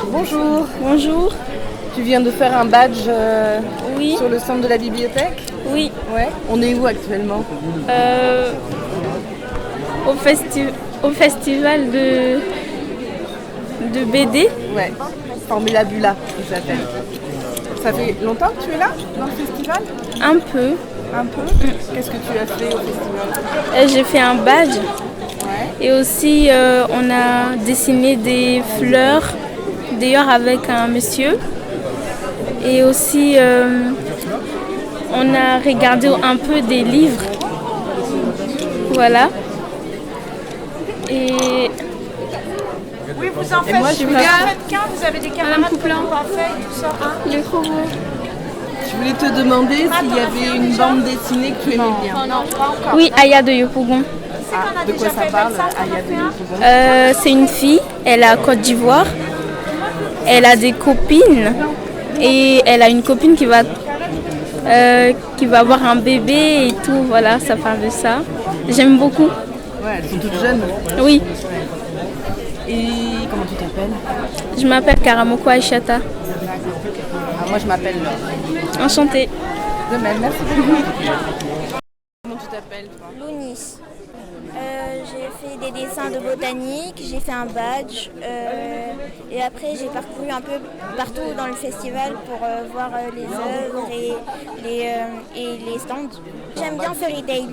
Bonjour. Bonjour. Tu viens de faire un badge Oui. sur le stand de la bibliothèque? Oui. Ouais. On est où actuellement? Au festival de BD. Ouais. Formula Bula, il s'appelle. Ça fait longtemps que tu es là, dans le festival? Un peu. Un peu. Qu'est-ce que tu as fait au festival? J'ai fait un badge. Ouais. Et aussi, on a dessiné des fleurs, d'ailleurs avec un monsieur. Et aussi, on a regardé un peu des livres. Voilà. Et Oui, vous en faites. moi, je voulais- Vous avez des camarades qui n'ont pas fait et tout ça. le robot. Je voulais te demander s'il y avait une bande dessinée que tu aimais bien. Non, pas encore. Oui, Aya de Yopougon. Ah, de quoi ça parle, Aya de Yopougon? C'est une fille, elle est à Côte d'Ivoire. Elle a des copines et elle a une copine qui va avoir un bébé et tout. Voilà, ça parle de ça. J'aime beaucoup. Ouais, elles sont toutes jeunes. Oui, Et comment tu t'appelles? je m'appelle Karamoko Aishata. Ah, moi, je m'appelle Laure. Enchantée. De même, merci beaucoup. Comment tu t'appelles, toi? Lounis. J'ai fait des dessins de botanique, j'ai fait un badge et après j'ai parcouru un peu partout dans le festival pour voir les œuvres et les stands. J'aime bien Fairy Tail,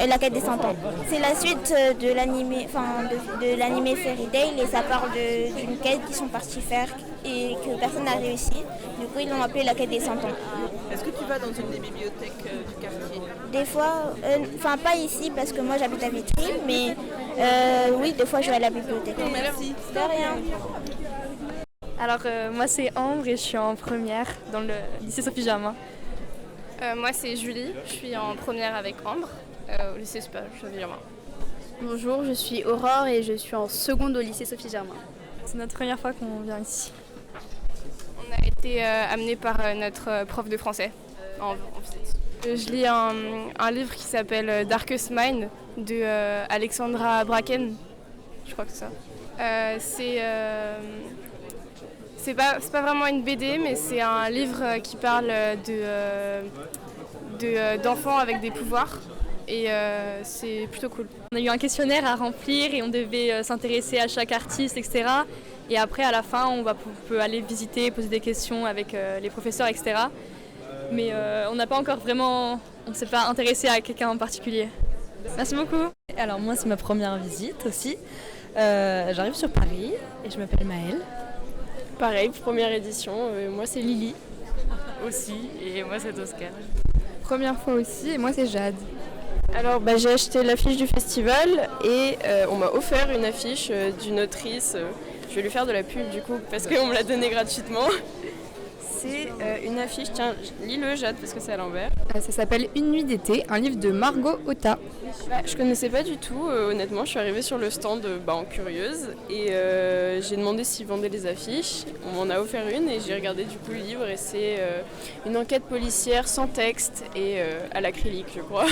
la quête des 100 ans. C'est la suite de l'animé Fairy Tail et ça parle d'une quête qu'ils sont partis faire et que personne n'a réussi. Du coup ils l'ont appelé la quête des 100 ans. Est-ce que tu vas dans une des bibliothèques du quartier? Des fois, pas ici parce que moi j'habite à Vitry, mais oui, des fois je vais à la bibliothèque. Merci. De rien. Alors moi c'est Ambre et je suis en première dans le lycée Sophie Germain. Moi c'est Julie, je suis en première avec Ambre au lycée Sophie Germain. Bonjour, je suis Aurore et je suis en seconde au lycée Sophie Germain. C'est notre première fois qu'on vient ici. On a été amenés par notre prof de français en visite. Je lis un livre qui s'appelle Darkest Mind de Alexandra Bracken, je crois que c'est ça. C'est pas vraiment une BD, mais c'est un livre qui parle d'enfants avec des pouvoirs et c'est plutôt cool. On a eu un questionnaire à remplir et on devait s'intéresser à chaque artiste, etc. Et après, à la fin, on peut aller visiter, poser des questions avec les professeurs, etc. Mais on n'a pas encore vraiment, on ne s'est pas intéressé à quelqu'un en particulier. Merci beaucoup. Alors moi, c'est ma première visite aussi. J'arrive sur Paris et je m'appelle Maëlle. Pareil, première édition, moi c'est Lily. Aussi, et moi c'est Oscar. Première fois aussi, et moi c'est Jade. Alors j'ai acheté l'affiche du festival et on m'a offert une affiche d'une autrice. Je vais lui faire de la pub du coup parce qu'on me l'a donnée gratuitement. C'est une affiche, tiens, lis-le Jade parce que c'est à l'envers. Ça s'appelle Une nuit d'été, un livre de Margot Otta. Je connaissais pas du tout, honnêtement, je suis arrivée sur le stand en curieuse et j'ai demandé s'ils vendaient les affiches. On m'en a offert une et j'ai regardé du coup le livre et c'est une enquête policière sans texte et à l'acrylique je crois.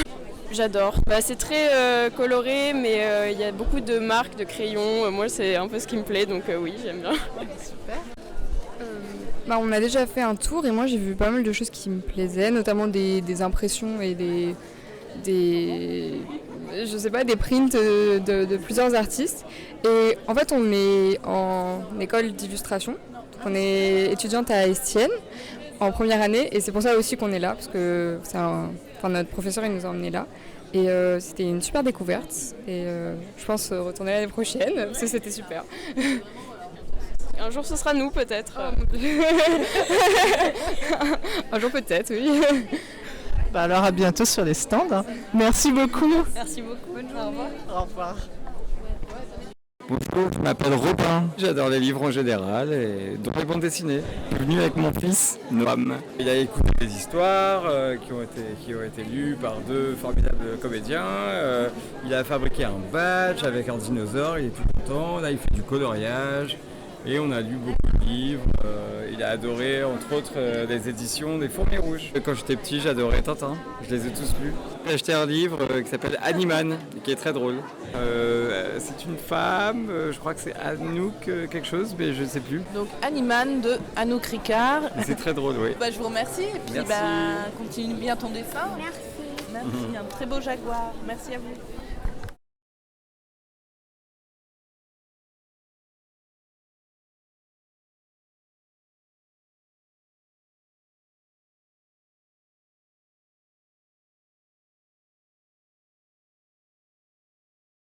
J'adore. C'est très coloré mais il y a beaucoup de marques, de crayons. Moi c'est un peu ce qui me plaît donc oui j'aime bien. Super. On a déjà fait un tour et moi j'ai vu pas mal de choses qui me plaisaient, notamment des impressions et des prints de plusieurs artistes. Et en fait on est en école d'illustration, on est étudiante à Estienne en première année et c'est pour ça aussi qu'on est là parce que notre professeur il nous a emmenés là. Et c'était une super découverte et je pense retourner l'année prochaine parce que c'était super. Un jour ce sera nous peut-être. Un jour peut-être, oui. Alors à bientôt sur les stands. Merci beaucoup. Merci beaucoup. Bonne journée. Au revoir. Bonjour, je m'appelle Robin. J'adore les livres en général et dont les bandes dessinées. Je suis venu avec mon fils, Noam. Il a écouté des histoires qui ont été lues par deux formidables comédiens. Il a fabriqué un badge avec un dinosaure, il est tout content. Là, il fait du coloriage. Et on a lu beaucoup de livres. Il a adoré, entre autres, les éditions des Fourmis Rouges. Quand j'étais petit, j'adorais Tintin. Je les ai tous lus. J'ai acheté un livre qui s'appelle Animan, qui est très drôle. C'est une femme, je crois que c'est Anouk quelque chose, mais je ne sais plus. Donc Animan de Anouk Ricard. C'est très drôle, oui. Je vous remercie et puis Merci. continue bien ton dessin. Merci. Merci, un très beau jaguar. Merci à vous.